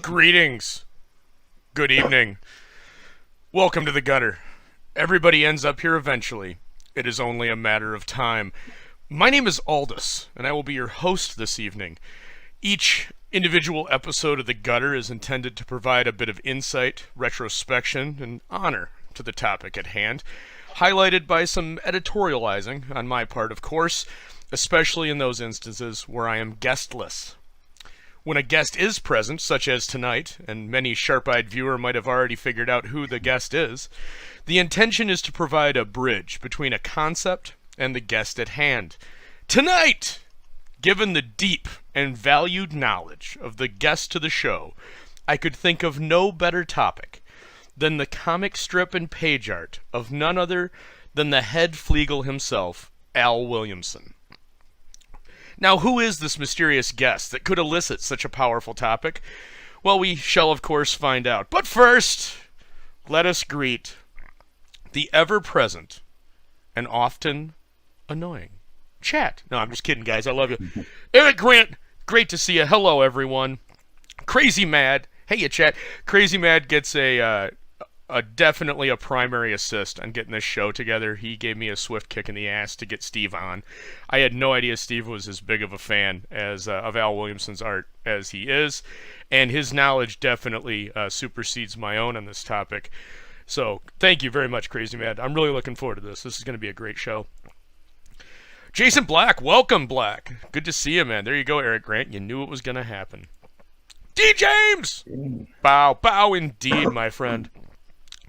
Greetings. Good evening. Welcome to the gutter. Everybody ends up here eventually. It is only a matter of time. My name is Aldous, and I will be your host this evening. Each individual episode of the gutter is intended to provide a bit of insight, retrospection, and honor to the topic at hand, highlighted by some editorializing on my part, of course, especially in those instances where I am guestless. When a guest is present, such as tonight, and many sharp-eyed viewer might have already figured out who the guest is, the intention is to provide a bridge between a concept and the guest at hand. Tonight, given the deep and valued knowledge of the guest to the show, I could think of no better topic than the comic strip and page art of none other than the head Fleagle himself, Al Williamson. Now, who is this mysterious guest that could elicit such a powerful topic? Well, we shall, of course, find out. But first, let us greet the ever-present and often annoying Chat. No, I'm just kidding, guys. I love you. Eric Grant, great to see you. Hello, everyone. Crazy Mad. Hey, you Chat. Crazy Mad gets definitely a primary assist on getting this show together. He gave me a swift kick in the ass to get Steve on. I had no idea Steve was as big of a fan as of Al Williamson's art as he is, and his knowledge definitely supersedes my own on this topic. So thank you very much, Crazy Mad. I'm really looking forward to this. This is going to be a great show. Jason Black, welcome, Black. Good to see you, man. There you go, Eric Grant. You knew it was going to happen. D. James! Bow, bow indeed, my friend.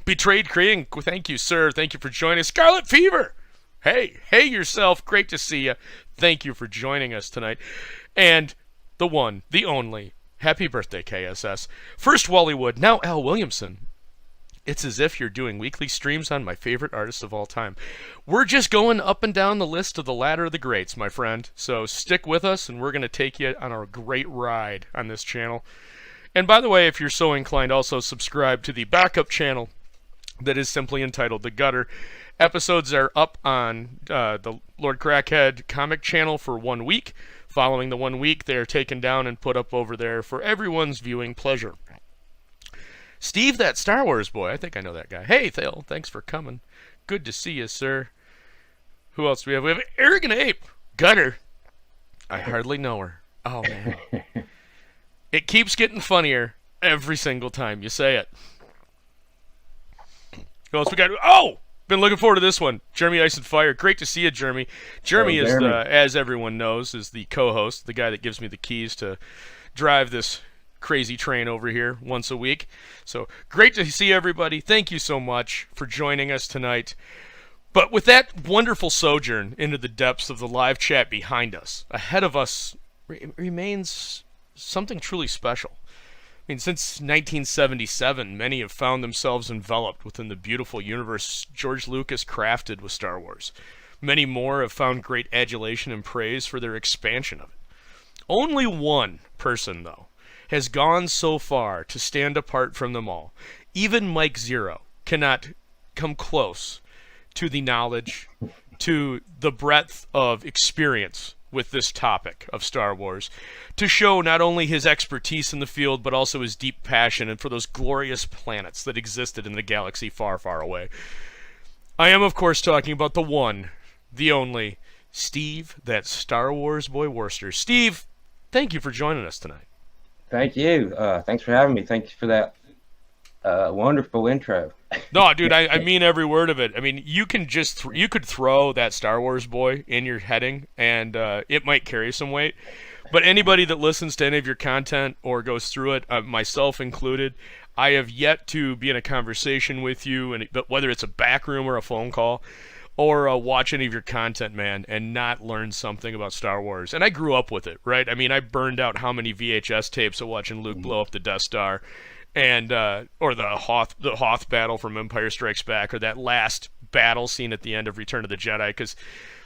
Betrayed King, thank you, sir. Thank you for joining us. Scarlet Fever! Hey yourself. Great to see you. Thank you for joining us tonight. And the one, the only, happy birthday, KSS. First Wallywood, now Al Williamson. It's as if you're doing weekly streams on my favorite artists of all time. We're just going up and down the list of the ladder of the greats, my friend. So stick with us, and we're going to take you on a great ride on this channel. And by the way, if you're so inclined, also subscribe to the backup channel that is simply entitled The Gutter. Episodes are up on the Lord Crackhead comic channel for 1 week. Following the 1 week, they are taken down and put up over there for everyone's viewing pleasure. Steve, that Star Wars boy. I think I know that guy. Hey, Thale, thanks for coming. Good to see you, sir. Who else do we have? We have Arrogant Ape. Gutter. I hardly know her. Oh, man. It keeps getting funnier every single time you say it. Who else we got? Oh! Been looking forward to this one. Jeremy Ice and Fire. Great to see you, Jeremy. Jeremy is, as everyone knows, is the co-host, the guy that gives me the keys to drive this crazy train over here once a week. So great to see everybody. Thank you so much for joining us tonight. But with that wonderful sojourn into the depths of the live chat behind us, ahead of us remains something truly special. I mean, since 1977, many have found themselves enveloped within the beautiful universe George Lucas crafted with Star Wars. Many more have found great adulation and praise for their expansion of it. Only one person, though, has gone so far to stand apart from them all. Even Mike Zero cannot come close to the knowledge, to the breadth of experience with this topic of Star Wars, to show not only his expertise in the field, but also his deep passion and for those glorious planets that existed in the galaxy far, far away. I am, of course, talking about the one, the only, Steve, that Star Wars boy Worcester. Steve, thank you for joining us tonight. Thank you. Thanks for having me. Thank you for that wonderful intro. No, dude, I mean every word of it. I mean, you can just you could throw that Star Wars boy in your heading, and it might carry some weight. But anybody that listens to any of your content or goes through it, myself included, I have yet to be in a conversation with you, and whether it's a back room or a phone call, or watch any of your content, man, and not learn something about Star Wars. And I grew up with it, right? I mean, I burned out how many VHS tapes of watching Luke blow up the Death Star, and or the Hoth battle from Empire Strikes Back, or that last battle scene at the end of Return of the Jedi. Because,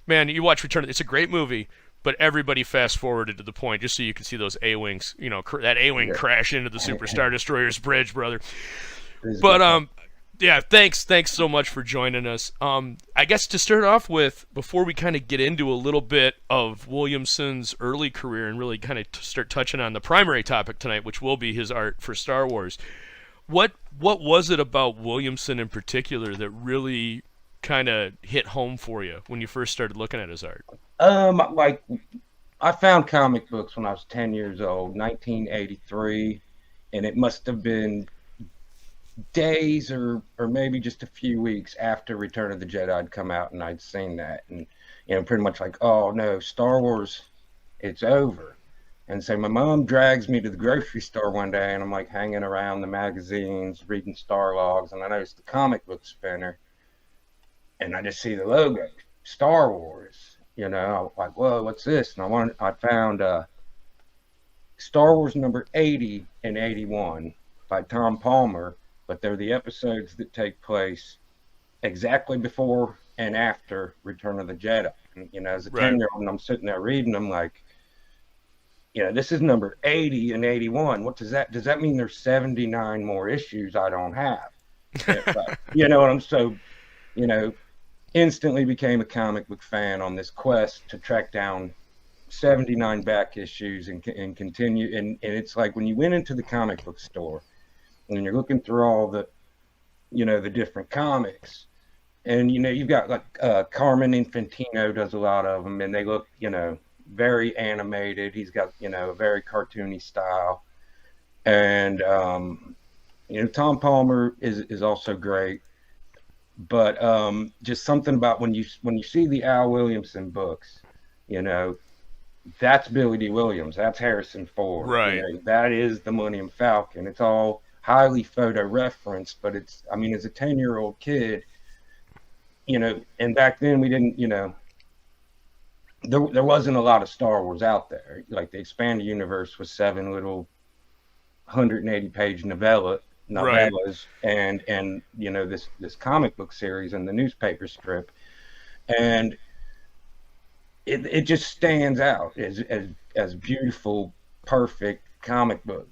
man, you watch it's a great movie, but everybody fast forwarded to the point just so you can see those A-wings, that A-wing crash into the Super Star Destroyer's bridge, brother. But Yeah, thanks so much for joining us. I guess to start off with, before we kind of get into a little bit of Williamson's early career and really kind of start touching on the primary topic tonight, which will be his art for Star Wars, what was it about Williamson in particular that really kind of hit home for you when you first started looking at his art? Like I found comic books when I was 10 years old, 1983, and it must have been days or maybe just a few weeks after Return of the Jedi had come out, and I'd seen that, and pretty much like, oh no, Star Wars, it's over. And so my mom drags me to the grocery store one day, and I'm like hanging around the magazines, reading Star Logs, and I noticed the comic book spinner, and I just see the logo, Star Wars. I was like, whoa, what's this? And I found Star Wars number 80 and 81 by Tom Palmer, but they're the episodes that take place exactly before and after Return of the Jedi. And, as a Right. 10-year-old, and I'm sitting there reading them like, this is number 80 and 81. What does that mean? There's 79 more issues I don't have. But, what I'm so, you know, instantly became a comic book fan on this quest to track down 79 back issues and continue. And it's like when you went into the comic book store and you're looking through all the different comics, and you've got like Carmen Infantino does a lot of them, and they look very animated. He's got a very cartoony style, and Tom Palmer is also great. But just something about when you see the Al Williamson books, you know that's Billy D. Williams, that's Harrison Ford, Right. that is the Millennium Falcon. It's all highly photo referenced, but as a 10-year-old kid, and back then we didn't, there wasn't a lot of Star Wars out there. Like the expanded universe was 7 little 180-page Right. novellas, and this comic book series and the newspaper strip, and it just stands out as beautiful, perfect comic book.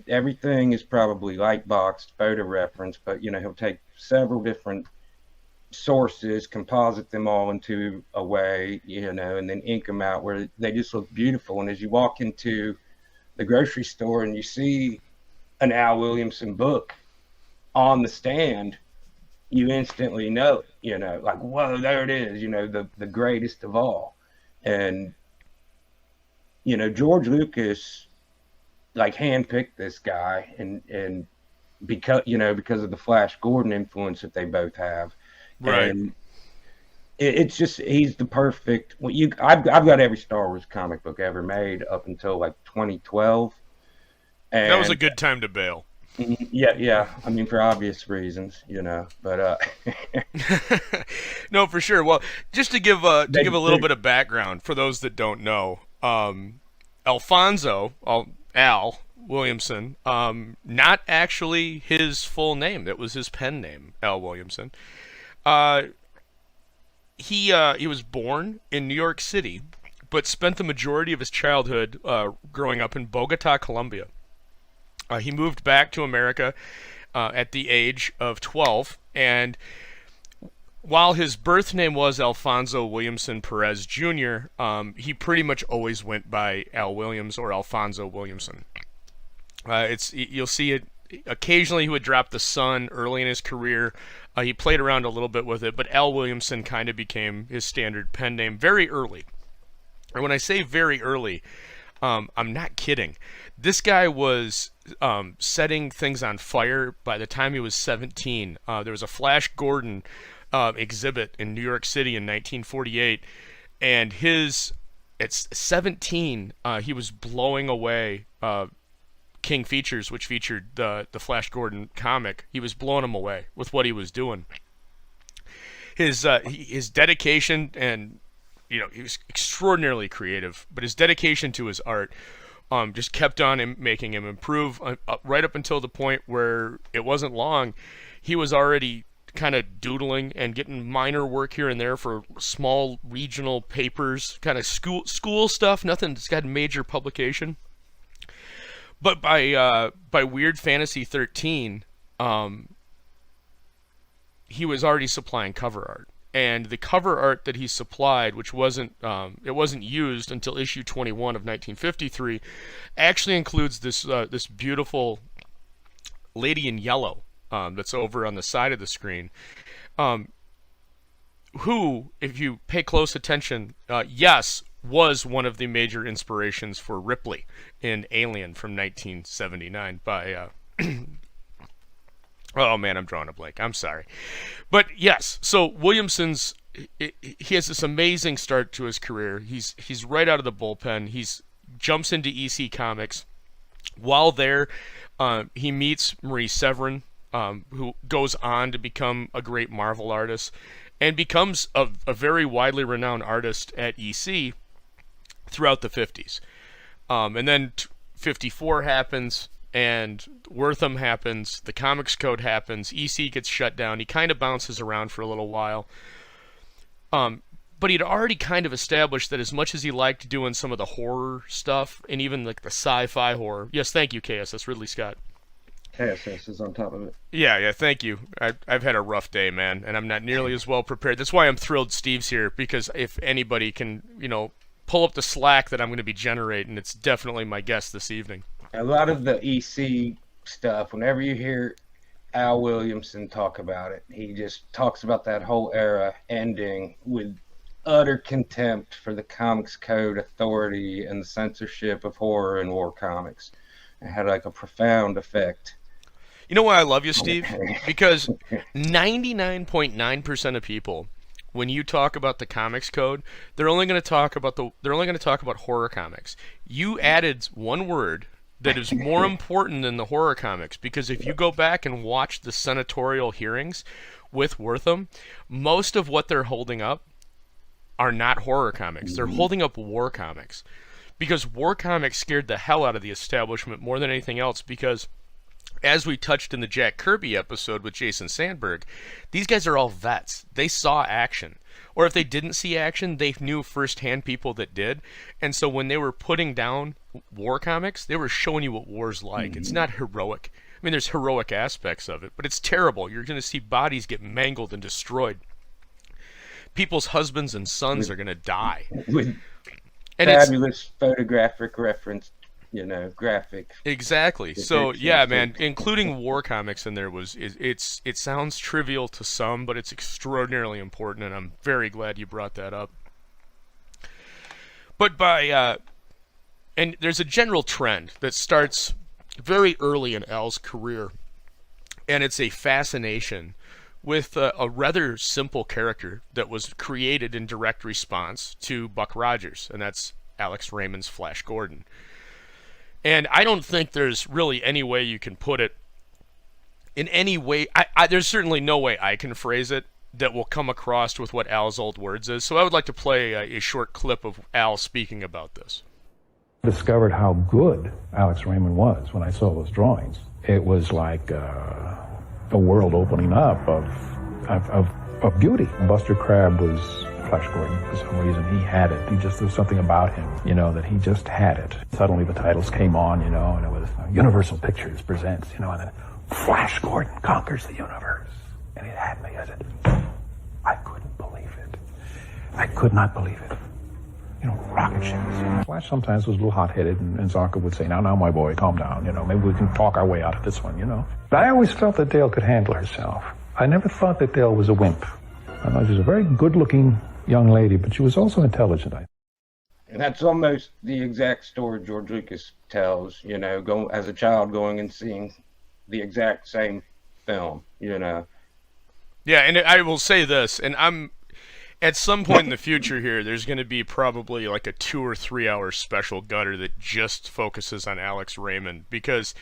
Everything is probably light boxed, photo reference, but he'll take several different sources, composite them all into a way, and then ink them out where they just look beautiful. And as you walk into the grocery store and you see an Al Williamson book on the stand, you instantly know it, like, whoa, there it is, the greatest of all. And, George Lucas, like, handpicked this guy, and because of the Flash Gordon influence that they both have. Right. And it's just, he's the perfect, I've got every Star Wars comic book ever made up until like 2012. That was a And good time to bail. yeah. For obvious reasons, but No, for sure. Well, just to give a little they bit of background for those that don't know, Alfonso Al Williamson, not actually his full name. That was his pen name, Al Williamson. Uh, he was born in New York City, but spent the majority of his childhood growing up in Bogota, Colombia. He moved back to America at the age of 12, and while his birth name was Alfonso Williamson Perez Jr., he pretty much always went by Al Williams or Alfonso Williamson. You'll see it occasionally. He would drop the son early in his career. He played around a little bit with it, but Al Williamson kind of became his standard pen name very early. And when I say very early, I'm not kidding. This guy was setting things on fire by the time he was 17. There was a Flash Gordon exhibit in New York City in 1948, and at 17, he was blowing away King Features, which featured the Flash Gordon comic. He was blowing them away with what he was doing. His dedication, and he was extraordinarily creative, but his dedication to his art just kept on making him improve, right up until the point where it wasn't long. He was already kind of doodling and getting minor work here and there for small regional papers, kind of school stuff, nothing that's got major publication. But by Weird Fantasy 13, he was already supplying cover art. And the cover art that he supplied, which wasn't used until issue 21 of 1953, actually includes this beautiful lady in yellow that's over on the side of the screen, who, if you pay close attention, yes, was one of the major inspirations for Ripley in Alien from 1979 by oh man, I'm drawing a blank. I'm sorry. But yes, so Williamson's he has this amazing start to his career. He's right out of the bullpen. He's jumps into EC Comics. While there, he meets Marie Severin, who goes on to become a great Marvel artist and becomes a very widely renowned artist at EC throughout the 50s. And then 54 happens, and Wortham happens, the Comics Code happens, EC gets shut down. He kind of bounces around for a little while. But he'd already kind of established that as much as he liked doing some of the horror stuff, and even like the sci-fi horror. Yes, thank you, KSS Ridley Scott. KSS is on top of it. Yeah, thank you. I've had a rough day, man, and I'm not nearly as well prepared. That's why I'm thrilled Steve's here, because if anybody can, pull up the slack that I'm going to be generating, it's definitely my guest this evening. A lot of the EC stuff, whenever you hear Al Williamson talk about it, he just talks about that whole era ending with utter contempt for the Comics Code authority and the censorship of horror and war comics. It had like a profound effect. You know why I love you, Steve? Because 99.9% of people, when you talk about the Comics Code, they're only going to talk about horror comics. You added one word that is more important than the horror comics, because if you go back and watch the senatorial hearings with Wortham, most of what they're holding up are not horror comics. They're holding up war comics, because war comics scared the hell out of the establishment more than anything else, because as we touched in the Jack Kirby episode with Jason Sandberg, these guys are all vets. They saw action. Or if they didn't see action, they knew firsthand people that did. And so when they were putting down war comics, they were showing you what war's like. It's not heroic. I mean, there's heroic aspects of it, but it's terrible. You're going to see bodies get mangled and destroyed. People's husbands and sons are going to die. With and fabulous photographic reference, graphic. Exactly. So yeah, man, including war comics in there it sounds trivial to some, but it's extraordinarily important, and I'm very glad you brought that up. But and there's a general trend that starts very early in Al's career, and it's a fascination with a rather simple character that was created in direct response to Buck Rogers, and that's Alex Raymond's Flash Gordon. And I don't think there's really any way you can put it in any way. There's certainly no way I can phrase it that will come across with what Al's old words is. So I would like to play a short clip of Al speaking about this. I discovered how good Alex Raymond was when I saw those drawings. It was like a world opening up of beauty. Buster Crabbe was Flash Gordon. For some reason, he had it. There was something about him, that he just had it. Suddenly the titles came on, and it was Universal Pictures presents, and then Flash Gordon conquers the universe. And it had me. I said, I couldn't believe it. I could not believe it. Rocket ships. Flash sometimes was a little hot-headed, and Zonka would say, now, my boy, calm down. Maybe we can talk our way out of this one, But I always felt that Dale could handle herself. I never thought that Dale was a wimp. I thought she was a very good-looking young lady, but she was also intelligent. And that's almost the exact story George Lucas tells, going as a child, going and seeing the exact same film, Yeah, and I will say this, and I'm at some point in the future here, there's going to be probably like a 2 or 3 hour special gutter that just focuses on Alex Raymond, because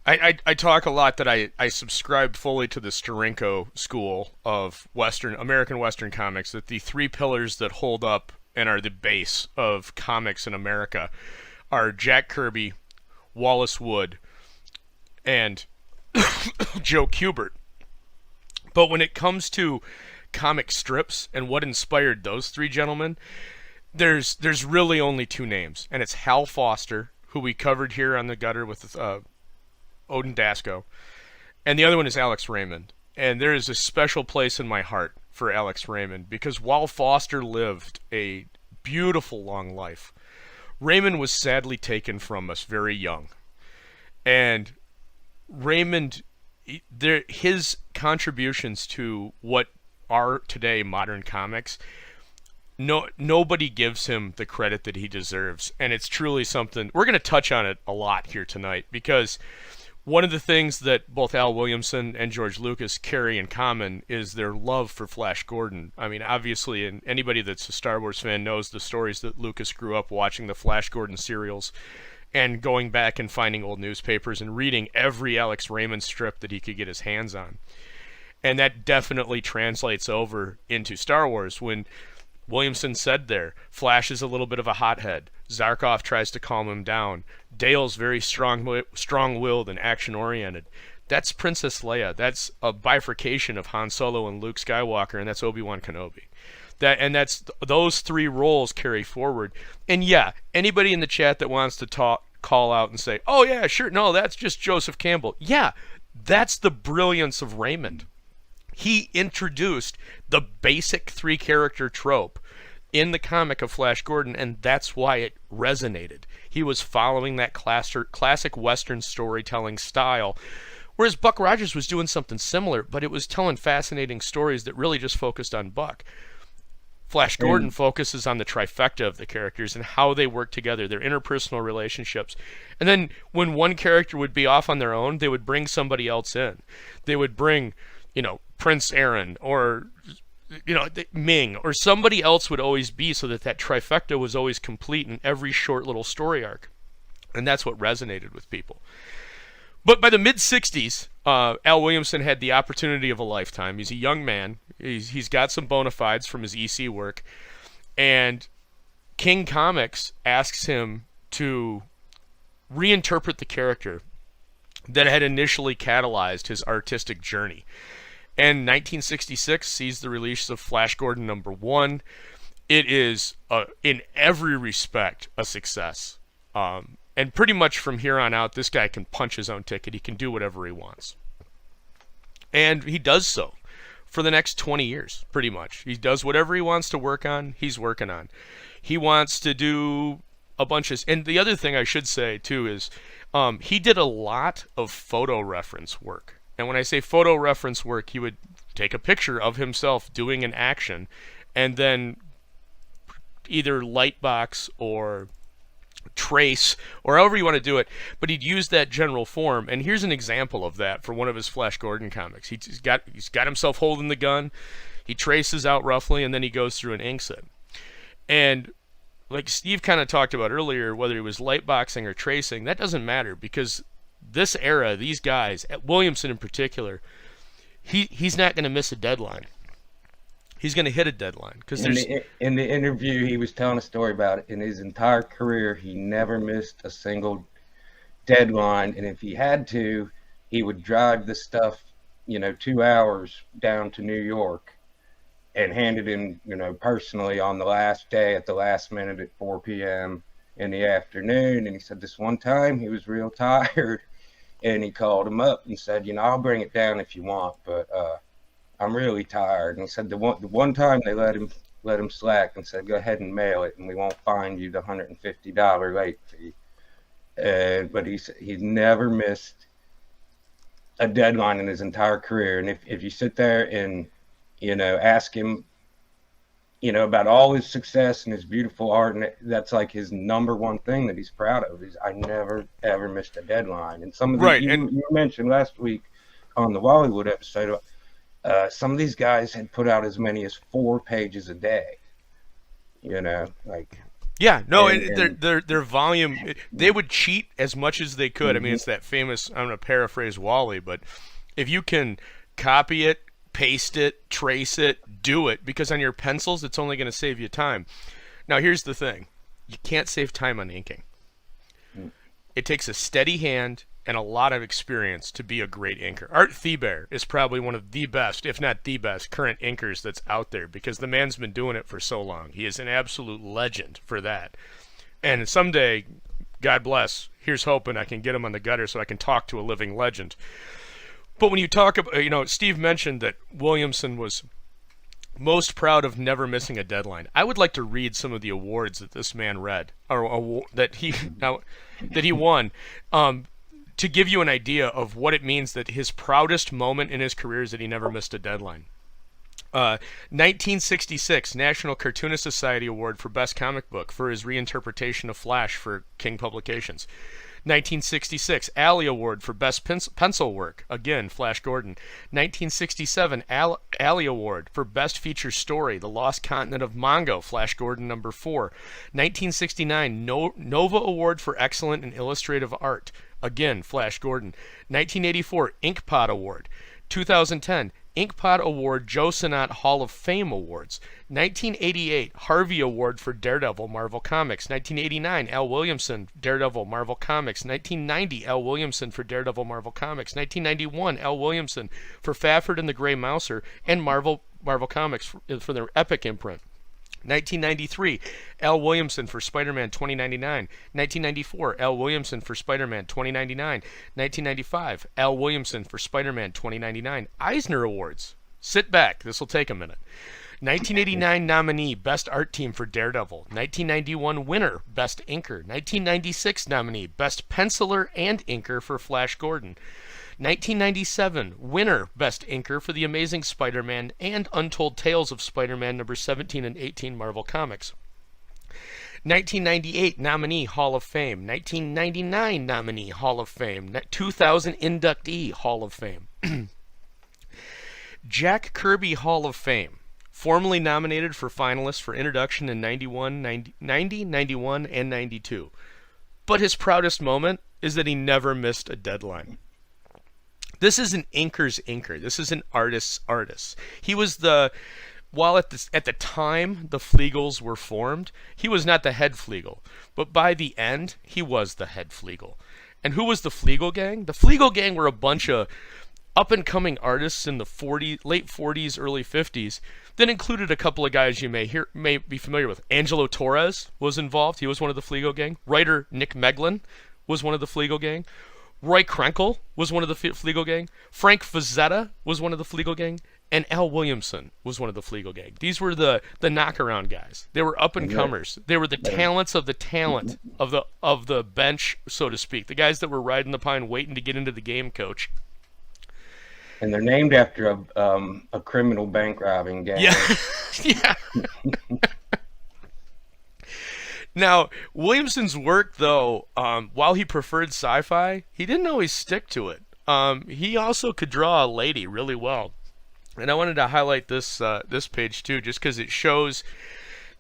I talk a lot that I subscribe fully to the Steranko school of American Western comics, that the three pillars that hold up and are the base of comics in America are Jack Kirby, Wallace Wood, and Joe Kubert. But when it comes to comic strips and what inspired those three gentlemen, there's really only two names, and it's Hal Foster, who we covered here on the gutter with Odin Dasko, and the other one is Alex Raymond. And there is a special place in my heart for Alex Raymond, because while Foster lived a beautiful long life, Raymond was sadly taken from us very young. And Raymond, his contributions to what are today modern comics, nobody gives him the credit that he deserves. And it's truly something, we're going to touch on it a lot here tonight, because one of the things that both Al Williamson and George Lucas carry in common is their love for Flash Gordon. I mean, obviously, and anybody that's a Star Wars fan knows the stories that Lucas grew up watching the Flash Gordon serials and going back and finding old newspapers and reading every Alex Raymond strip that he could get his hands on. And that definitely translates over into Star Wars when Williamson said there, Flash is a little bit of a hothead. Zarkov tries to calm him down. Dale's very strong-willed and action-oriented. That's Princess Leia. That's a bifurcation of Han Solo and Luke Skywalker, and that's Obi-Wan Kenobi. That's those three roles carry forward. And yeah, anybody in the chat that wants to call out and say, oh yeah, sure, no, that's just Joseph Campbell. Yeah, that's the brilliance of Raymond. He introduced the basic three-character trope in the comic of Flash Gordon, and that's why it resonated. He was following that classic Western storytelling style, whereas Buck Rogers was doing something similar, but it was telling fascinating stories that really just focused on Buck. Flash Gordon focuses on the trifecta of the characters and how they work together, their interpersonal relationships. And then when one character would be off on their own, they would bring somebody else in. They would bring, Prince Aaron or, Ming, or somebody else would always be, so that trifecta was always complete in every short little story arc. And that's what resonated with people. But by the mid-'60s, Al Williamson had the opportunity of a lifetime. He's a young man. He's got some bona fides from his EC work. And King Comics asks him to reinterpret the character that had initially catalyzed his artistic journey. And 1966 sees the release of Flash Gordon #1. It is, in every respect, a success. And pretty much from here on out, this guy can punch his own ticket. He can do whatever he wants. And he does so for the next 20 years, pretty much. He does whatever he wants to work on, he's working on. He wants to do a bunch of... And the other thing I should say, too, is he did a lot of photo reference work. And when I say photo reference work, he would take a picture of himself doing an action and then either lightbox or trace or however you want to do it, but he'd use that general form. And here's an example of that for one of his Flash Gordon comics. He's got himself holding the gun, he traces out roughly, and then he goes through and inks it. And like Steve kind of talked about earlier, whether he was lightboxing or tracing, that doesn't matter, because this era, these guys, Williamson in particular, he's not going to miss a deadline. He's going to hit a deadline. Because in the interview, he was telling a story about it. In his entire career, he never missed a single deadline. And if he had to, he would drive the stuff, 2 hours down to New York and hand it in, personally on the last day at the last minute at 4 p.m. in the afternoon. And he said this one time he was real tired, and he called him up and said, I'll bring it down if you want, but I'm really tired. And he said the one time they let him slack and said, go ahead and mail it, and we won't fine you the $150 late fee. But he's never missed a deadline in his entire career. And if you sit there and ask him about all his success and his beautiful art, and that's like his number one thing that he's proud of, is I never ever missed a deadline. And some of the you mentioned last week on the Bollywood episode, some of these guys had put out as many as 4 pages a day. Their volume, they would cheat as much as they could. I mean, it's that famous, I'm going to paraphrase Wally, but if you can copy it, paste it, trace it, do it, because on your pencils, it's only going to save you time. Now, here's the thing. You can't save time on inking. It takes a steady hand and a lot of experience to be a great inker. Art Thiebaud is probably one of the best, if not the best, current inkers that's out there, because the man's been doing it for so long. He is an absolute legend for that. And someday, God bless, here's hoping I can get him on the gutter so I can talk to a living legend. But when you talk about, Steve mentioned that Williamson was most proud of never missing a deadline. I would like to read some of the awards that this man read, or that he won, to give you an idea of what it means that his proudest moment in his career is that he never missed a deadline. 1966 National Cartoonist Society Award for Best Comic Book for his reinterpretation of Flash for King Publications. 1966 Alley Award for Best Pencil Work, again, Flash Gordon. 1967 Alley Award for Best Feature Story, The Lost Continent of Mongo, Flash Gordon number 4. 1969 Nova Award for Excellent in Illustrative Art, again, Flash Gordon. 1984 Inkpot Award. 2010 Inkpot Award Joe Sinnott Hall of Fame Awards. 1988 Harvey Award for Daredevil Marvel Comics. 1989 Al Williamson Daredevil Marvel Comics. 1990 Al Williamson for Daredevil Marvel Comics. 1991 Al Williamson for Fafford and the Grey Mouser and Marvel Comics for their Epic imprint. 1993, Al Williamson for Spider-Man 2099. 1994, Al Williamson for Spider-Man 2099. 1995, Al Williamson for Spider-Man 2099. Eisner Awards. Sit back. This will take a minute. 1989 nominee, Best Art Team for Daredevil. 1991 winner, Best Inker. 1996 nominee, Best Penciler and Inker for Flash Gordon. 1997 winner, Best Inker for The Amazing Spider-Man and Untold Tales of Spider-Man number 17 and 18 Marvel Comics. 1998 nominee, Hall of Fame. 1999 nominee, Hall of Fame. 2000 inductee, Hall of Fame. Jack Kirby Hall of Fame. Formally nominated for finalists for introduction in 90, 91, and 92. But his proudest moment is that he never missed a deadline. This is an inker's inker. This is an artist's artist. He was while at the time the Fleagles were formed, he was not the head Fleagle. But by the end, he was the head Fleagle. And who was the Fleagle gang? The Fleagle gang were a bunch of up-and-coming artists in the late 40s, early 50s that included a couple of guys you may be familiar with. Angelo Torres was involved. He was one of the Fleagle gang. Writer Nick Meglin was one of the Fleagle gang. Roy Krenkel was one of the Fleagle gang. Frank Fazetta was one of the Fleagle gang. And Al Williamson was one of the Fleagle gang. These were the knockaround guys. They were up-and-comers. They were the talents of the talent of the bench, so to speak. The guys that were riding the pine waiting to get into the game, coach. And they're named after a criminal bank robbing gang. Yeah. Yeah. Now, Williamson's work, though, while he preferred sci-fi, he didn't always stick to it. He also could draw a lady really well. And I wanted to highlight this page, too, just because it shows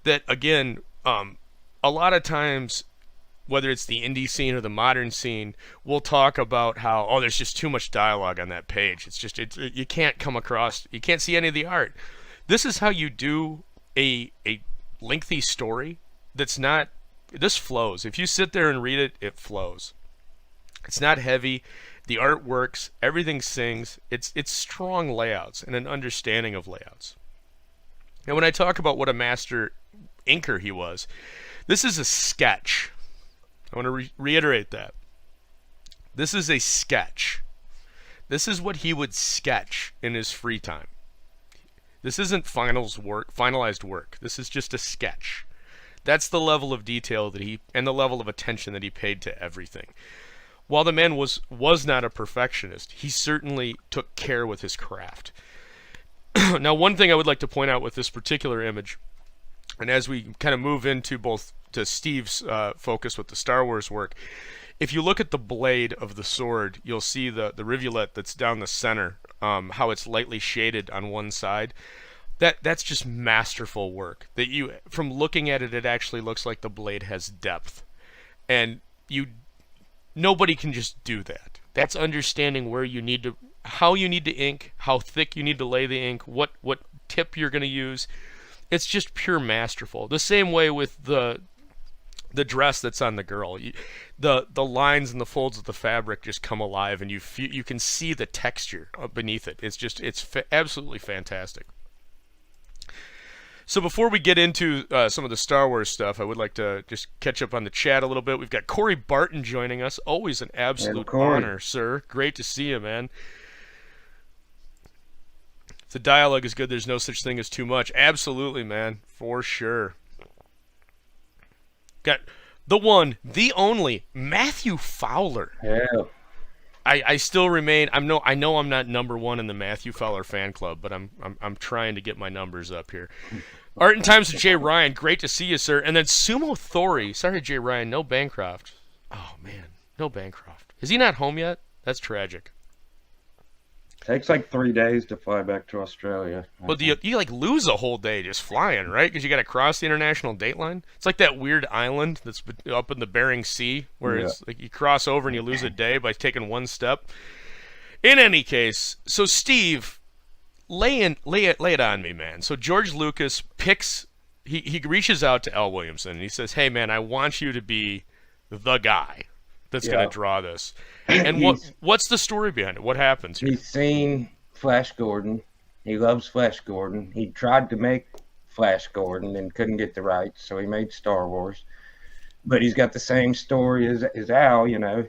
that, again, a lot of times, whether it's the indie scene or the modern scene, we'll talk about how, there's just too much dialogue on that page. You can't come across, you can't see any of the art. This is how you do a lengthy story this flows. If you sit there and read it, it flows. It's not heavy. The art works. Everything sings. It's strong layouts and an understanding of layouts. Now, when I talk about what a master inker he was, this is a sketch. I want to reiterate that. This is a sketch. This is what he would sketch in his free time. This isn't finalized work. This is just a sketch. That's the level of detail and the level of attention that he paid to everything. While the man was not a perfectionist, he certainly took care with his craft. Now, one thing I would like to point out with this particular image, and as we kind of move into both to Steve's focus with the Star Wars work, if you look at the blade of the sword, you'll see the rivulet that's down the center, how it's lightly shaded on one side. That's just masterful work. From looking at it, it actually looks like the blade has depth, and nobody can just do that. That's understanding how you need to ink, how thick you need to lay the ink, what tip you're going to use. It's just pure masterful. The same way with the dress that's on the girl. The lines and the folds of the fabric just come alive, and you can see the texture beneath it. It's absolutely fantastic. So before we get into some of the Star Wars stuff, I would like to just catch up on the chat a little bit. We've got Corey Barton joining us. Always an absolute honor, sir. Great to see you, man. If the dialogue is good, there's no such thing as too much. Absolutely, man. For sure. Got the one, the only, Matthew Fowler. Yeah. I still remain. I know I'm not number one in the Matthew Fowler fan club, but I'm trying to get my numbers up here. Art and Times of Jay Ryan, great to see you, sir. And then Sumo Thori, sorry Jay Ryan, no Bancroft. Oh man, no Bancroft. Is he not home yet? That's tragic. Takes like 3 days to fly back to Australia. Well, do you like lose a whole day just flying, right? Because you got to cross the international date line. It's like that weird island that's up in the Bering Sea where it's like you cross over and you lose a day by taking one step. In any case, so Steve, lay it on me, man. So George Lucas picks, he reaches out to Al Williamson and he says, "Hey, man, I want you to be the guy that's going to draw this." And what's the story behind it? What happens here? He's seen Flash Gordon. He loves Flash Gordon. He tried to make Flash Gordon and couldn't get the rights, so he made Star Wars. But he's got the same story as Al, you know.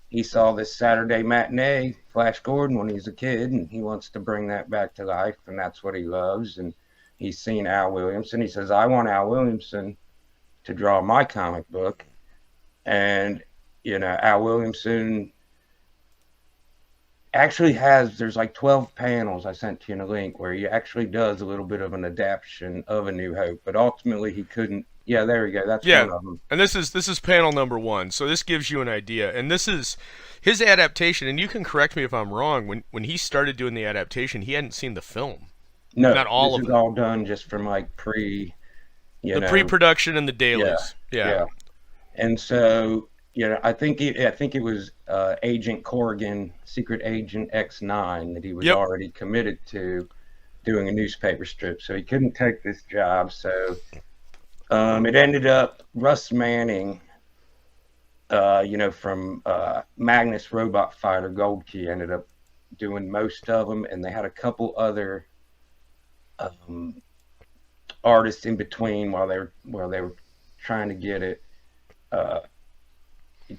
He saw this Saturday matinee, Flash Gordon, when he was a kid, and he wants to bring that back to life, and that's what he loves. And he's seen Al Williamson. He says, "I want Al Williamson to draw my comic book." And you know, Al Williamson actually there's like 12 panels I sent you in a link where he actually does a little bit of an adaptation of A New Hope, but ultimately he couldn't. Yeah, there we go. That's one of them. And this is panel number 1. So this gives you an idea. And this is his adaptation, and you can correct me if I'm wrong. When he started doing the adaptation, he hadn't seen the film. No, not all this of is it. all done just from like pre-production and the dailies. Yeah. And so, you know, I think it was Agent Corrigan, Secret Agent X9, that he was already committed to doing a newspaper strip. So he couldn't take this job. So it ended up Russ Manning, you know, from Magnus Robot Fighter, Gold Key, ended up doing most of them. And they had a couple other artists in between while they were trying to get it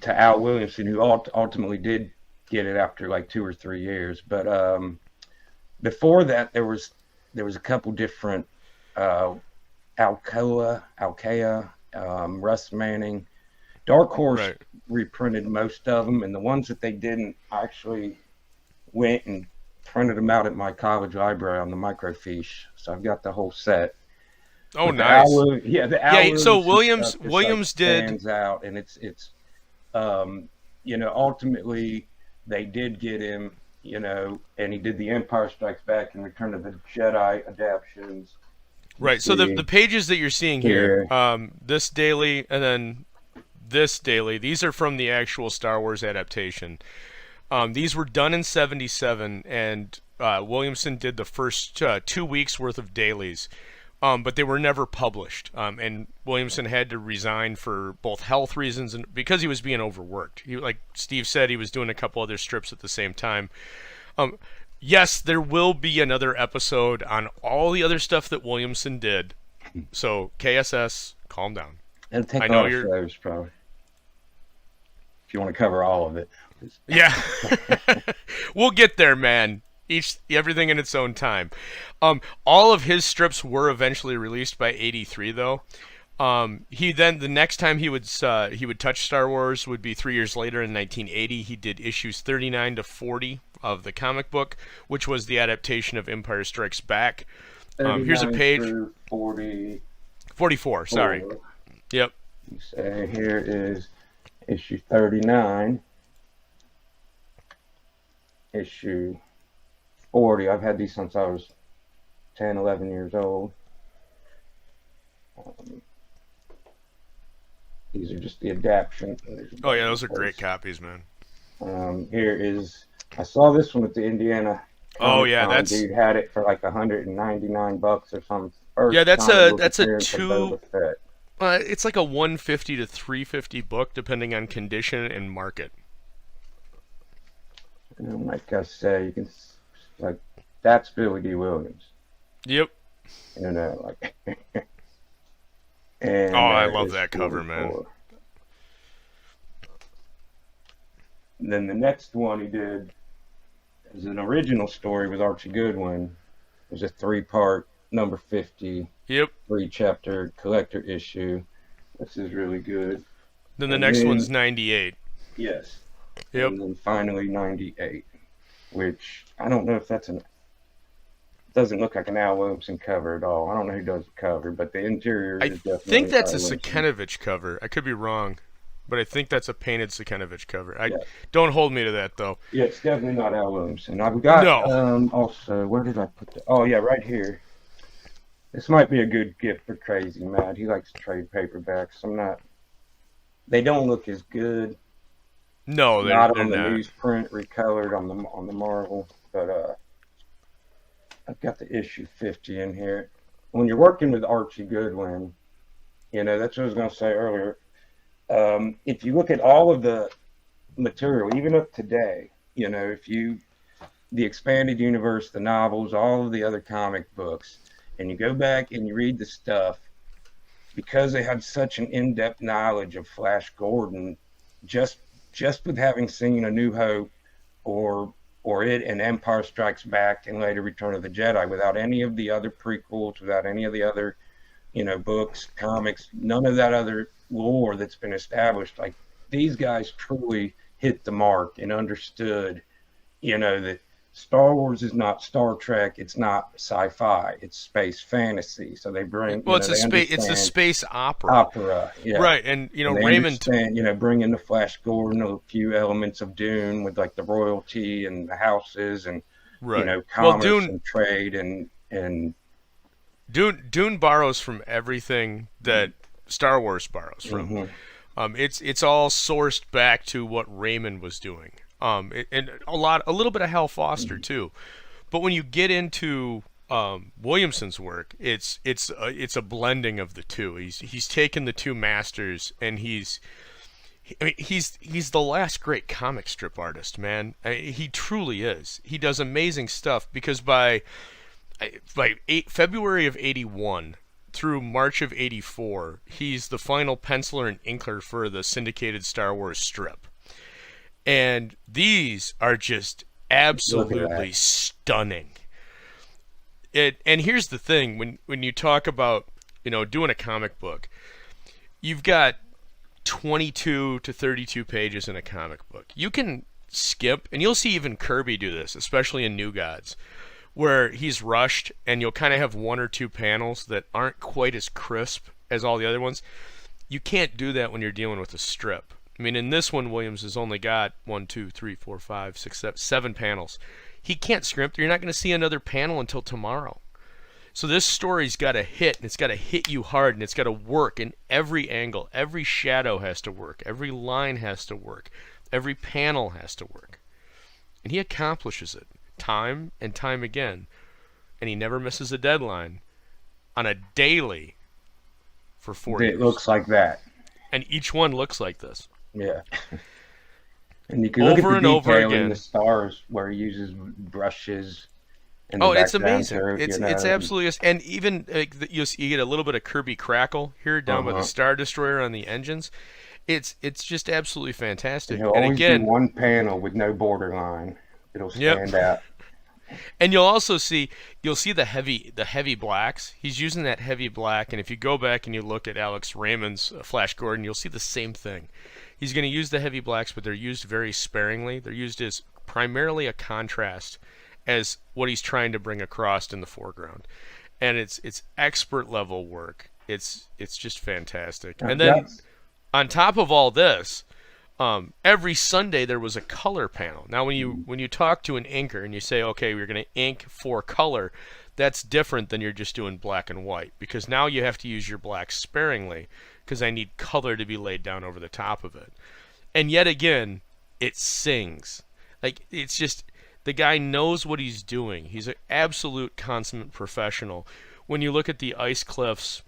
to Al Williamson, who ultimately did get it after like 2 or 3 years. But before that, there was a couple different Alcoa, Russ Manning. Dark Horse reprinted most of them, and the ones that they didn't, I actually went and printed them out at my college library on the microfiche. So I've got the whole set. Oh, nice. The Al so Williams Williams did stands out, and it's you know, ultimately they did get him, you know, and he did the Empire Strikes Back and Return of the Jedi adaptions. Right. So the pages that you're seeing here, this daily and then this daily, these are from the actual Star Wars adaptation. These were done in '77, and Williamson did the first 2 weeks worth of dailies. But they were never published, and Williamson had to resign for both health reasons and because he was being overworked. Like Steve said, he was doing a couple other strips at the same time. Yes, there will be another episode on all the other stuff that Williamson did. So KSS, calm down. It'll take a lot of shows, probably, if you want to cover all of it. Yeah, we'll get there, man. Everything in its own time. All of his strips were eventually released by '83, though. He then the next time he would touch Star Wars would be 3 years later in 1980. He did issues 39 to 40 of the comic book, which was the adaptation of Empire Strikes Back. Here's a page. 44. Sorry. Yep. You say here is issue 39. Issue 40. I've had these since I was 10, 11 years old. These are just the adaptation. Oh yeah, those are great copies, man. Here is, I saw this one at the Indiana. Oh yeah, that's dude had it for like $199 or something. Yeah, that's a two. It's like a $150 to $350 book, depending on condition and market. And like I say, you can like that's Billy D. Williams. Yep. You know, like. And I love that cover, man. And then the next one he did is an original story with Archie Goodwin, was a 3-part, number 50, Yep. 3-chapter collector issue. This is really good. Then the And next then, one's 98. yes, Yep. and then finally 98, which I don't know if that's an, doesn't look like an Al Williamson cover at all. I don't know who does the cover, but the interior I is definitely think that's a Al Williamson. Sakanovich cover. I could be wrong, but I think that's a painted Sakanovich cover. Yeah. Don't hold me to that though. Yeah, it's definitely not Al Williamson. I've got No. also, where did I put the? Oh yeah, right here. This might be a good gift for Crazy Matt. He likes to trade paperbacks. I'm not. They don't look as good. No, they're Not they're on the not. newsprint, recolored on the Marvel, but I've got the issue 50 in here. When you're working with Archie Goodwin, that's what I was going to say earlier. If you look at all of the material, even up today, if you, the expanded universe, the novels, all of the other comic books, and you go back and you read the stuff, because they had such an in-depth knowledge of Flash Gordon, just with having seen A New Hope or it and Empire Strikes Back and later Return of the Jedi, without any of the other prequels, without any of the other, books, comics, none of that other lore that's been established, like these guys truly hit the mark and understood, that Star Wars is not Star Trek, it's not sci-fi, it's space fantasy. So they bring, Well, it's they it's a space opera. opera, yeah. Right, and And they Raymond. understand, bring in the Flash Gordon, a few elements of Dune with like the royalty and the houses and, Right. Well, commerce and trade and Dune borrows from everything that Star Wars borrows from. mhm. It's all sourced back to what Raymond was doing. And a little bit of Hal Foster too. But when you get into Williamson's work, it's a blending of the two. He's taken the two masters and he's the last great comic strip artist, man. He truly is. He does amazing stuff because by February of '81 through March of '84, he's the final penciler and inker for the syndicated Star Wars strip. And these are just absolutely stunning. And here's the thing, when you talk about, doing a comic book, you've got 22 to 32 pages in a comic book. You can skip, and you'll see even Kirby do this, especially in New Gods, where he's rushed and you'll kind of have one or two panels that aren't quite as crisp as all the other ones. You can't do that when you're dealing with a strip. I mean, in this one, Williams has only got 1, 2, 3, 4, 5, 6, 7 panels. He can't scrimp. You're not going to see another panel until tomorrow. So this story's got to hit, and it's got to hit you hard, and it's got to work in every angle. Every shadow has to work. Every line has to work. Every panel has to work. And he accomplishes it time and time again. And he never misses a deadline on a daily for 4 years. It looks like that. And each one looks like this. Yeah. And you can look Over at and the over detail in again. the stars where he uses brushes. And Oh, it's amazing. It's absolutely, and even you get a little bit of Kirby crackle here down by the Star Destroyer on the engines. It's just absolutely fantastic. He'll And always again, do one panel with no borderline. It'll stand out. and you'll see the heavy blacks. He's using that heavy black, and if you go back and you look at Alex Raymond's Flash Gordon, you'll see the same thing. He's going to use the heavy blacks, but they're used very sparingly. They're used as primarily a contrast as what he's trying to bring across in the foreground. And it's expert level work. It's just fantastic. And then on top of all this, every Sunday there was a color panel. Now when you talk to an inker and you say, okay, we're going to ink for color, that's different than you're just doing black and white, because now you have to use your black sparingly because I need color to be laid down over the top of it. And yet again, it sings. Like, it's just, the guy knows what he's doing. He's an absolute consummate professional. When you look at the ice cliffs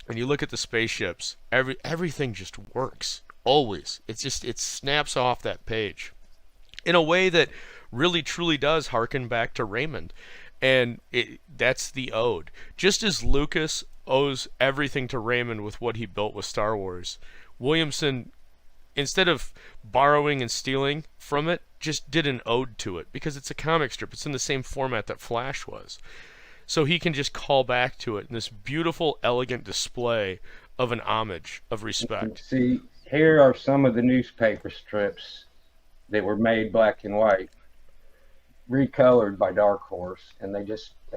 and you look at the spaceships, everything just works. Always. It snaps off that page in a way that really truly does harken back to Raymond. And that's the ode. Just as Lucas owes everything to Raymond with what he built with Star Wars, Williamson, instead of borrowing and stealing from it, just did an ode to it, because it's a comic strip. It's in the same format that Flash was. so he can just call back to it in this beautiful, elegant display of an homage of respect. See, here are some of the newspaper strips that were made black and white, recolored by Dark Horse, and they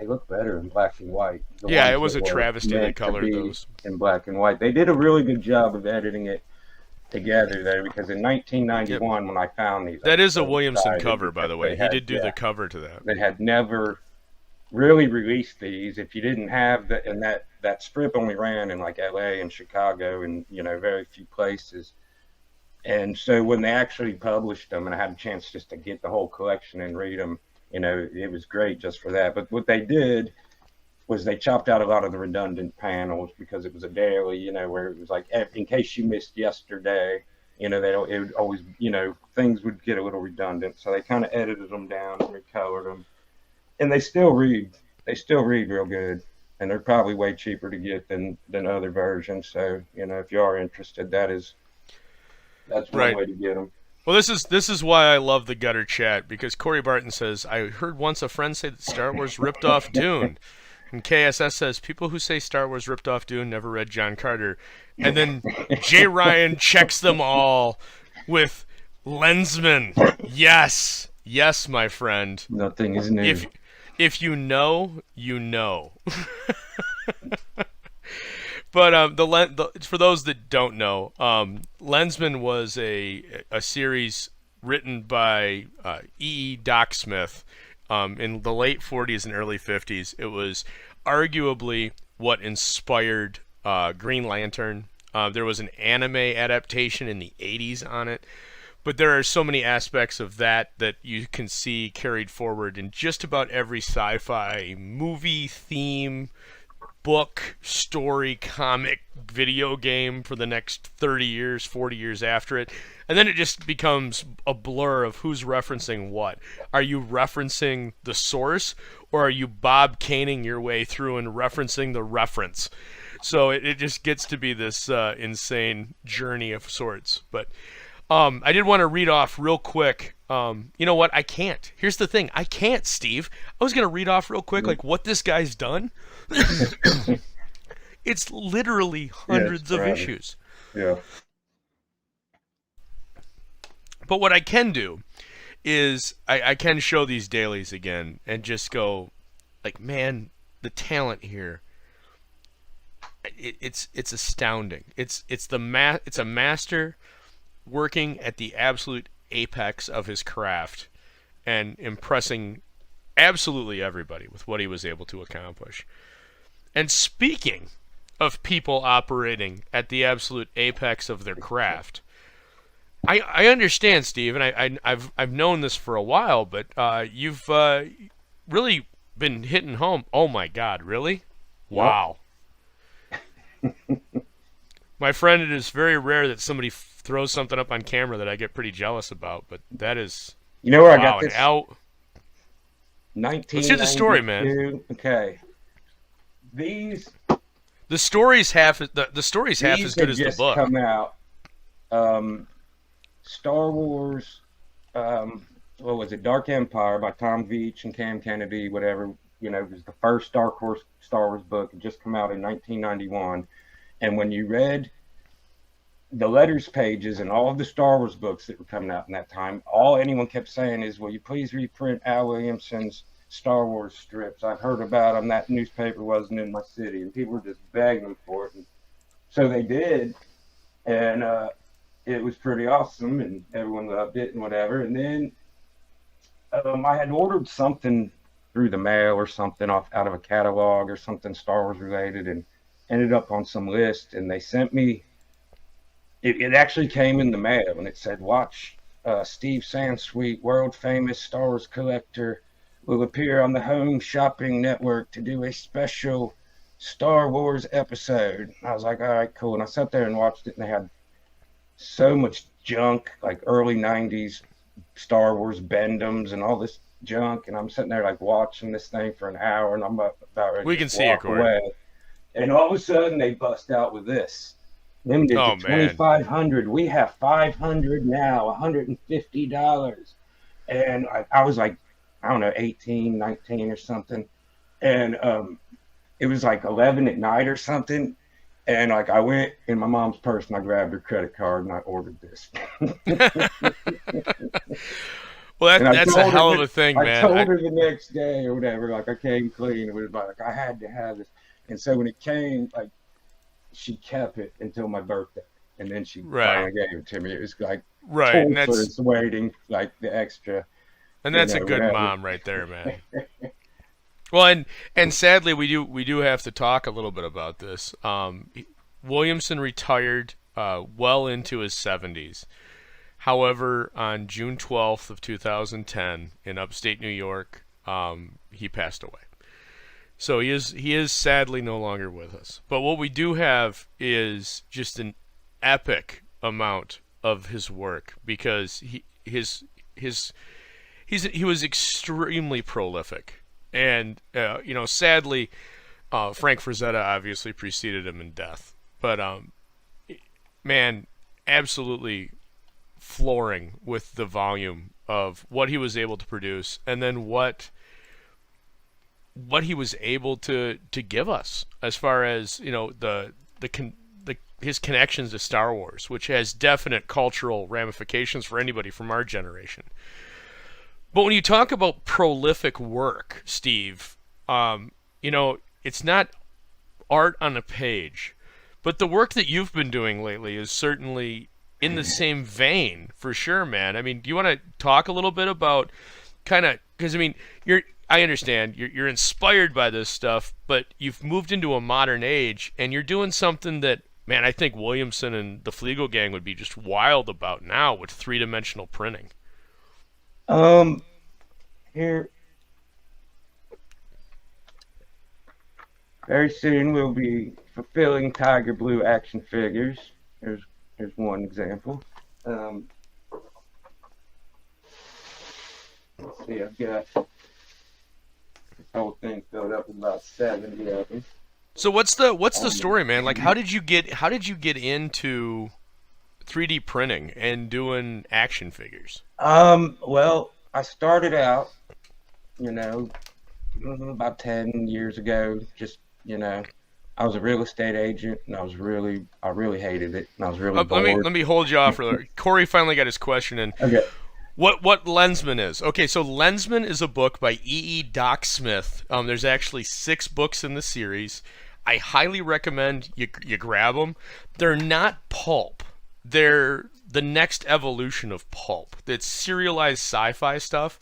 look better in black and white. The Yeah, ones it was that a were travesty they meant to colored be those. in black and white. They did a really good job of editing it together there, because in 1991, when I found these, That I is was a so Williamson excited cover, by the because way. they He had- did do yeah, the cover to that. they had never really released these. If you didn't have that, and that strip only ran in like LA and Chicago and very few places. And so when they actually published them, and I had a chance just to get the whole collection and read them, it was great just for that. But what they did was they chopped out a lot of the redundant panels, because it was a daily, where it was like, in case you missed yesterday, they don't, it would always, things would get a little redundant. So they kind of edited them down and recolored them. And they still read real good. And they're probably way cheaper to get than other versions. So, if you are interested, that's one Right. way to get them. Well, this is why I love the Gutter chat, because Corey Barton says, I heard once a friend say that Star Wars ripped off Dune. And KSS says, people who say Star Wars ripped off Dune never read John Carter. And then Jay Ryan checks them all with Lensman. Yes. Yes, my friend. Nothing is new. If you know, you know. But for those that don't know, Lensman was a series written by E. Doc Smith in the late 40s and early 50s. It was arguably what inspired Green Lantern. There was an anime adaptation in the 80s on it. But there are so many aspects of that you can see carried forward in just about every sci-fi movie, theme, book, story, comic, video game for the next 30 years, 40 years after it. And then it just becomes a blur of who's referencing what. Are you referencing the source, or are you Bob Caning your way through and referencing the reference? So it just gets to be this insane journey of sorts. But I did want to read off real quick. You know what? I can't. Here's the thing. I can't, Steve. I was going to read off real quick like what this guy's done. It's literally hundreds of issues. Yeah. But what I can do is I can show these dailies again and just go like, man, the talent here. It's astounding. It's a master working at the absolute apex of his craft and impressing absolutely everybody with what he was able to accomplish. And speaking of people operating at the absolute apex of their craft, I understand, Steve, and I've known this for a while, but you've really been hitting home. Oh my God, really? Wow. My friend, it is very rare that somebody throws something up on camera that I get pretty jealous about, but that is. You know where wow, I got this? Out. 1992. Let's hear the story, man. Okay. The story's half as good as the book. Come out. Star Wars. What was it? Dark Empire by Tom Veitch and Cam Kennedy. Whatever. It was the first Dark Horse Star Wars book. It just came out in 1991. And when you read the letters pages and all of the Star Wars books that were coming out in that time, all anyone kept saying is, will you please reprint Al Williamson's Star Wars strips? I've heard about them. That newspaper wasn't in my city. And people were just begging them for it. And so they did. And it was pretty awesome. And everyone loved it and whatever. And then I had ordered something through the mail or something out of a catalog or something Star Wars related, and ended up on some list. And they sent me, it actually came in the mail, and it said, watch Steve Sansweet, world famous Star Wars collector, will appear on the Home Shopping Network to do a special Star Wars episode. I was like, all right, cool. And I sat there and watched it, and they had so much junk, like early 90s Star Wars Bendums and all this junk. And I'm sitting there like watching this thing for an hour, and I'm about ready We can to see it, walk Corey. away. And all of a sudden they bust out with this. Limited to 2,500. We have 500 now, $150. And I was like, I don't know, 18, 19 or something. And it was like 11 at night or something. And like I went in my mom's purse and I grabbed her credit card and I ordered this. Well, And I that's a told her hell of that, a thing, I man. told her the next day or whatever, like I came clean. It was like I had to have this. And so when it came, like she kept it until my birthday. And then she Right, finally gave it to me. It was like right, torturous waiting, like the extra, and that's a good whatever. mom right there, man. Well, and sadly, we do have to talk a little bit about this. Williamson retired well into his 70s. However, on June 12th of 2010, in upstate New York, he passed away. So he is sadly no longer with us. But what we do have is just an epic amount of his work because he was extremely prolific, and sadly, Frank Frazetta obviously preceded him in death. But man, absolutely flooring with the volume of what he was able to produce, and then what he was able to give us as far as his connections to Star Wars, which has definite cultural ramifications for anybody from our generation. But when you talk about prolific work, Steve, it's not art on a page, but the work that you've been doing lately is certainly in the same vein, for sure, man. I mean, do you want to talk a little bit about kind of, because I mean, I understand you're inspired by this stuff, but you've moved into a modern age and you're doing something that, man, I think Williamson and the Fleagle gang would be just wild about now with three-dimensional printing. Um, Here very soon we'll be fulfilling Tiger Blue action figures. There's one example. Um, let's see, I've got this whole thing filled up with about 70 of them. So what's the Um, story, man? Like how did you get into 3D printing and doing action figures? well, I started out, you know, about 10 years ago, just, I was a real estate agent and I really hated it and I was really Let me bored. let me hold you off for Corey finally got his question in. Okay. What Lensman is? Okay, so Lensman is a book by E. Doc Smith. There's actually 6 books in the series. I highly recommend you grab them. They're not pulp. They're the next evolution of pulp. It's serialized sci-fi stuff.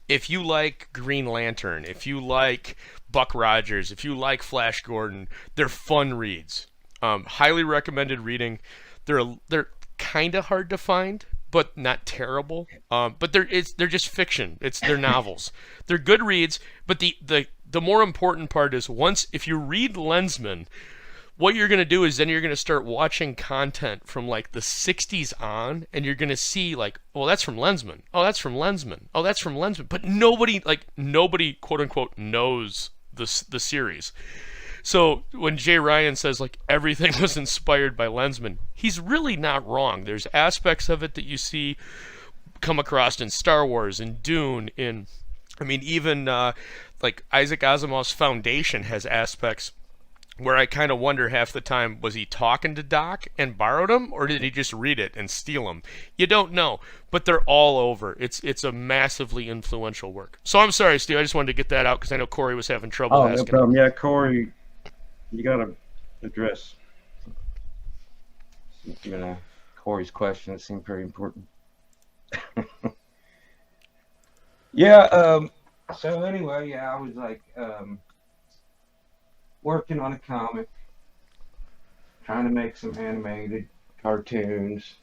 If you like Green Lantern, if you like Buck Rogers, if you like Flash Gordon, they're fun reads. Highly recommended reading. They're kind of hard to find, but not terrible. But they're just fiction. They're novels. They're good reads. But the more important part is if you read Lensman, what you're going to do is then you're going to start watching content from like the 60s on, and you're going to see like, well, that's from Lensman. Oh, that's from Lensman. Oh, that's from Lensman. But nobody quote unquote knows the series. So when Jay Ryan says like everything was inspired by Lensman, he's really not wrong. There's aspects of it that you see come across in Star Wars, in Dune, even like Isaac Asimov's Foundation has aspects where I kind of wonder half the time, was he talking to Doc and borrowed them, or did he just read it and steal them? You don't know, but they're all over. It's a massively influential work. So I'm sorry, Steve. I just wanted to get that out because I know Corey was having trouble Oh, no asking. problem. Yeah, Corey, you got to address, Corey's question. It seemed pretty important. Yeah. So anyway, yeah, I was like working on a comic, trying to make some animated cartoons,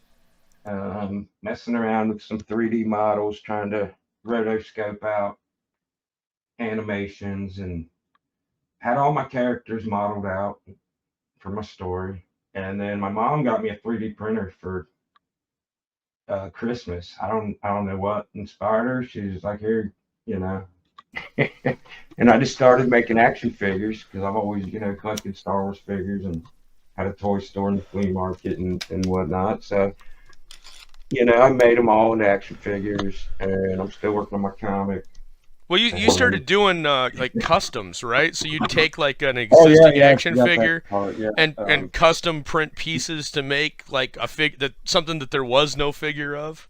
messing around with some 3D models, trying to rotoscope out animations, and had all my characters modeled out for my story. And then my mom got me a 3D printer for Christmas. I don't know what inspired her. She was like, here, you know. And I just started making action figures because I've always, collected Star Wars figures and had a toy store and a flea market and whatnot. So, I made them all into action figures, and I'm still working on my comic. Well, you started doing like customs, right? So you'd take like an Oh yeah, existing yeah, I action forgot that figure part. Yeah. and custom print pieces to make like something that there was no figure of.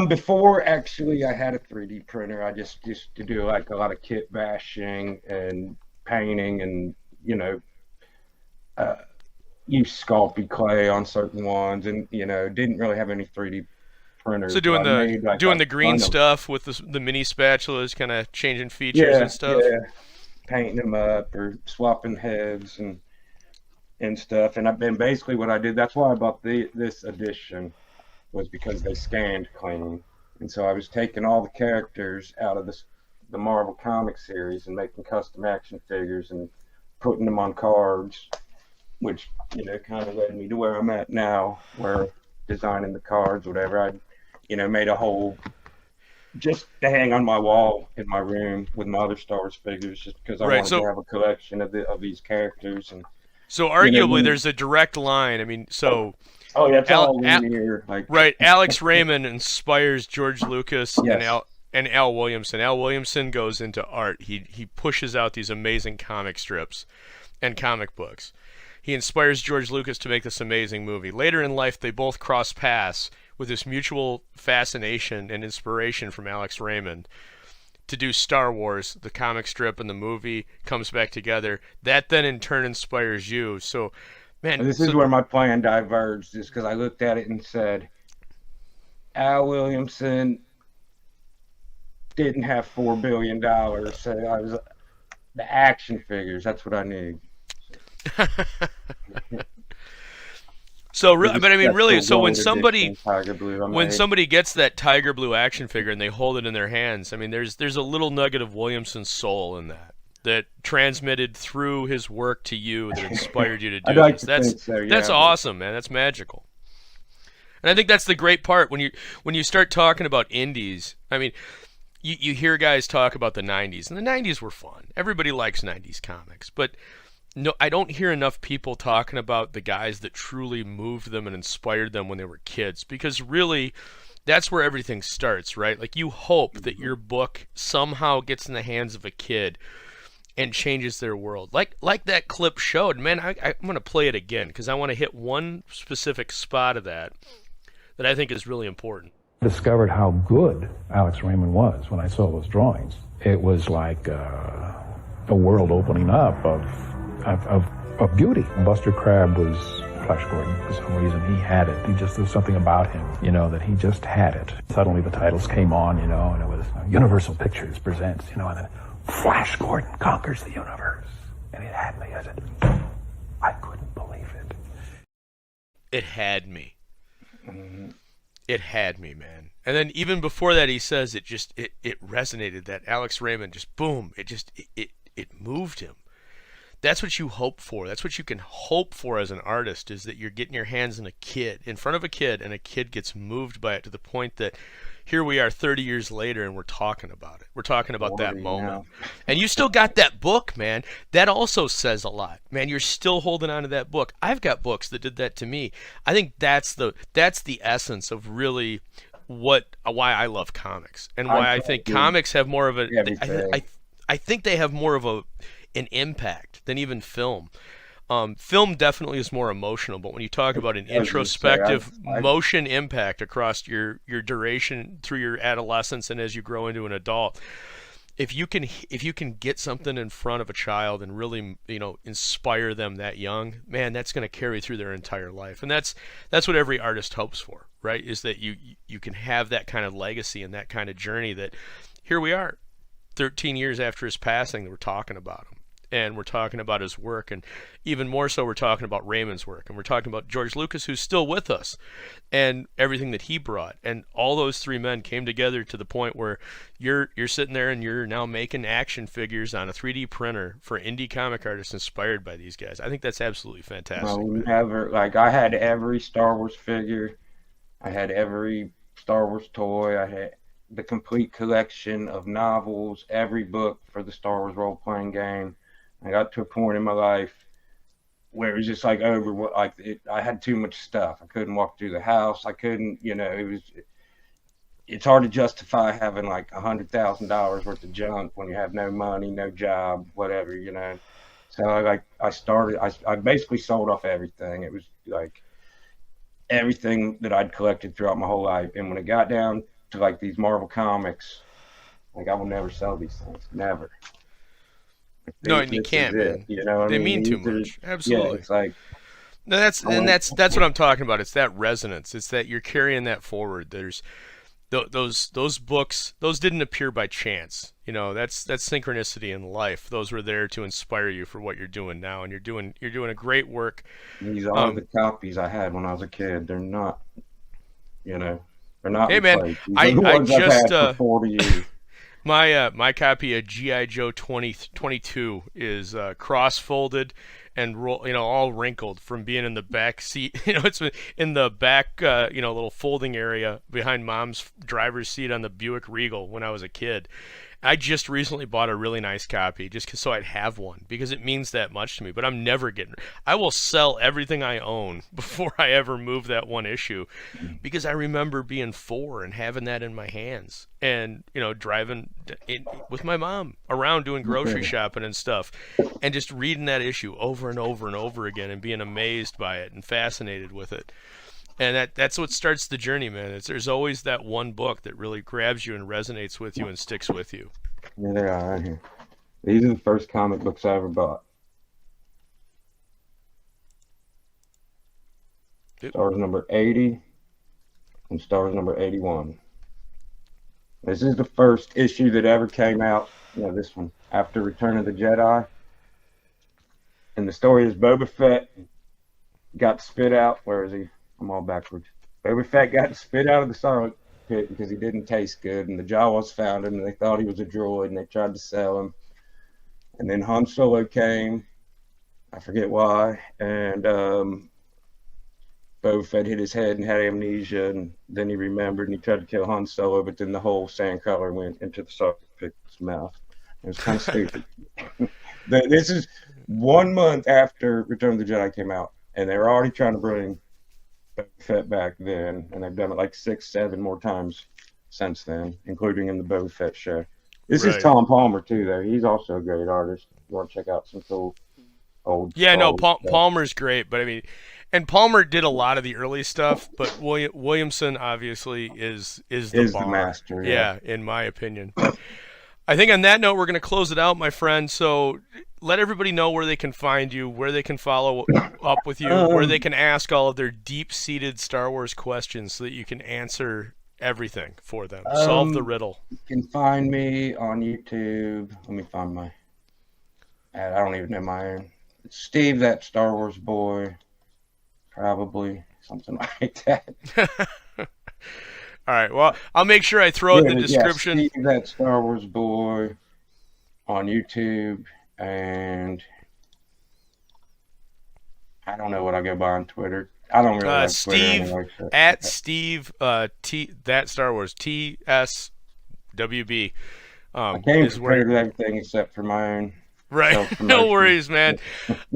Before actually, I had a 3D printer. I just used to do like a lot of kit bashing and painting, and you know, uh, use Sculpey clay on certain ones, and didn't really have any 3D So printers. But I made like doing a the green ton of, stuff with the mini spatulas, kind of changing features and yeah, stuff. yeah, painting them up or swapping heads and stuff. And I've been basically what I did. That's why I bought this edition, was because they scanned clean. And so I was taking all the characters out of the Marvel comic series and making custom action figures and putting them on cards, which kind of led me to where I'm at now, where designing the cards, whatever. I made a whole just to hang on my wall in my room with my other Star Wars figures, just because I Right. wanted to So have a collection of these characters. And arguably when, there's a direct line. I mean, so oh yeah, it's Al, all Al, linear, like right, Alex Raymond inspires George Lucas yes. and Al Williamson. Al Williamson goes into art. He pushes out these amazing comic strips and comic books. He inspires George Lucas to make this amazing movie. Later in life, they both cross paths with this mutual fascination and inspiration from Alex Raymond to do Star Wars. The comic strip and the movie comes back together. That then in turn inspires you. So, man, This is so where my plan diverged, is because I looked at it and said, Al Williamson didn't have $4 billion, so I was the action figures. That's what I need. so So but I mean, that's really, the so gold edition Tiger Blue I when made. somebody gets that Tiger Blue action figure and they hold it in their hands, I mean, there's a little nugget of Williamson's soul in that transmitted through his work to you that inspired you to I'd do like this. to think so, That's yeah. But awesome, man. That's magical. And I think that's the great part when you start talking about indies. I mean, you hear guys talk about the 90s, and the 90s were fun. Everybody likes 90s comics, but no, I don't hear enough people talking about the guys that truly moved them and inspired them when they were kids, because really that's where everything starts, right? Like, you hope that your book somehow gets in the hands of a kid and changes their world. Like that clip showed, man. I'm going to play it again because I want to hit one specific spot of that I think is really important. Discovered how good Alex Raymond was when I saw those drawings. It was like a world opening up of beauty. Buster Crabbe was Flash Gordon. For some reason, he had it. There was something about him, that he just had it. Suddenly the titles came on, and it was Universal Pictures presents, and then Flash Gordon conquers the universe. And it had me. I couldn't believe it. It had me. mm, It had me, man. And then even before that, he says it resonated. That Alex Raymond just boom. It moved him. That's what you hope for. That's what you can hope for as an artist, is that you're getting your hands in front of a kid, and a kid gets moved by it to the point that here we are 30 years later and we're talking about it. We're talking about that 40 moment. now. And you still got that book, man. That also says a lot. Man, you're still holding on to that book. I've got books that did that to me. I think that's the essence of really why I love comics, and why I think comics have more of a Everything. I think they have more of an impact than even film. Film definitely is more emotional, but when you talk about an I was gonna say, introspective I motion impact across your duration through your adolescence and as you grow into an adult, if you can get something in front of a child and really inspire them that young, man, that's going to carry through their entire life. And that's what every artist hopes for, right? Is that you can have that kind of legacy and that kind of journey, that here we are 13 years after his passing, we're talking about him, and we're talking about his work, and even more so we're talking about Raymond's work, and we're talking about George Lucas, who's still with us, and everything that he brought. And all those three men came together to the point where you're sitting there and you're now making action figures on a 3D printer for indie comic artists inspired by these guys. I think that's absolutely fantastic, well, man. never, like, I had every Star Wars figure. I had every Star Wars toy. I had the complete collection of novels, every book for the Star Wars role-playing game. I got to a point in my life where it was just like I had too much stuff. I couldn't walk through the house. I couldn't, it was it's hard to justify having like $100,000 worth of junk when you have no money, no job, whatever, you know. So I basically sold off everything. It was like everything that I'd collected throughout my whole life. And when it got down to like these Marvel comics, like I will never sell these things, never. No, and you can't, man. You know what they I mean? mean too much. Absolutely. Yeah, it's like, no, that's what I'm talking about. It's that resonance. It's that you're carrying that forward. There's those books. Those didn't appear by chance. You know, that's synchronicity in life. Those were there to inspire you for what you're doing now, and you're doing a great work. These are the copies I had when I was a kid. They're not, you know, they're not. Hey man, These are the ones I've had for 40 years. My copy of G.I. Joe 2022 is cross-folded and all wrinkled from being in the back seat. It's in the back, little folding area behind Mom's driver's seat on the Buick Regal when I was a kid. I just recently bought a really nice copy just so I'd have one because it means that much to me. But I'm never getting. I will sell everything I own before I ever move that one issue, because I remember being 4 and having that in my hands, and driving with my mom around doing grocery shopping and stuff, and just reading that issue over and over and over again and being amazed by it and fascinated with it. And that's what starts the journey, man. There's always that one book that really grabs you and resonates with you and sticks with you. Yeah, they are right here. These are the first comic books I ever bought. Star Wars number 80 and Star Wars number 81. This is the first issue that ever came out. This one after Return of the Jedi. And the story is Boba Fett got spit out. Where is he? I'm all backwards. Boba Fett got spit out of the Sarlacc pit because he didn't taste good, and the Jawas found him, and they thought he was a droid, and they tried to sell him. And then Han Solo came. I forget why. And Boba Fett hit his head and had amnesia, and then he remembered, and he tried to kill Han Solo, but then the whole Sandcrawler went into the Sarlacc pit's mouth. It was kind of stupid. This is 1 month after Return of the Jedi came out, and they were already trying to bring Boba Fett back then, and they've done it like 6, 7 more times since then, including in the Boba Fett show. This is Tom Palmer too, though. He's also a great artist. You want to check out some cool old. Yeah, no, Palmer's great, but I mean, and Palmer did a lot of the early stuff, but Williamson obviously is the master. Yeah, in my opinion. I think on that note, we're going to close it out, my friend. So let everybody know where they can find you, where they can follow up with you, where they can ask all of their deep-seated Star Wars questions so that you can answer everything for them. Solve the riddle. You can find me on YouTube. Let me find my... I don't even know my own. It's Steve, that Star Wars boy. Probably. Something like that. All right. Well, I'll make sure I throw it in the description. Yeah, Steve, that Star Wars boy on YouTube, and I don't know what I go by on Twitter. I don't really like Steve Twitter anyway, so. at Steve that Star Wars TSWB. I came prepared with everything except for my own. Right. No worries, man.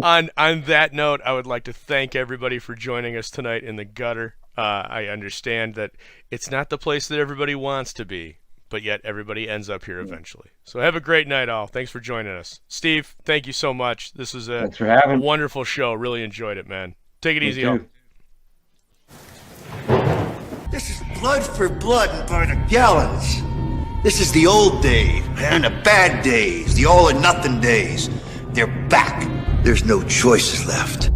On that note, I would like to thank everybody for joining us tonight in the gutter. I understand that it's not the place that everybody wants to be, but yet everybody ends up here eventually. So have a great night, all. Thanks for joining us. Steve, thank you so much. This was a wonderful show. Really enjoyed it, man. Take it easy, all. This is blood for blood and by the gallons. This is the old days, man, the bad days, the all or nothing days. They're back. There's no choices left.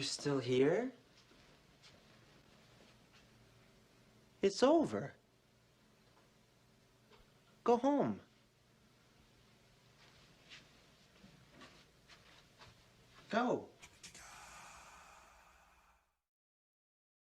still here? It's over. Go home. Go.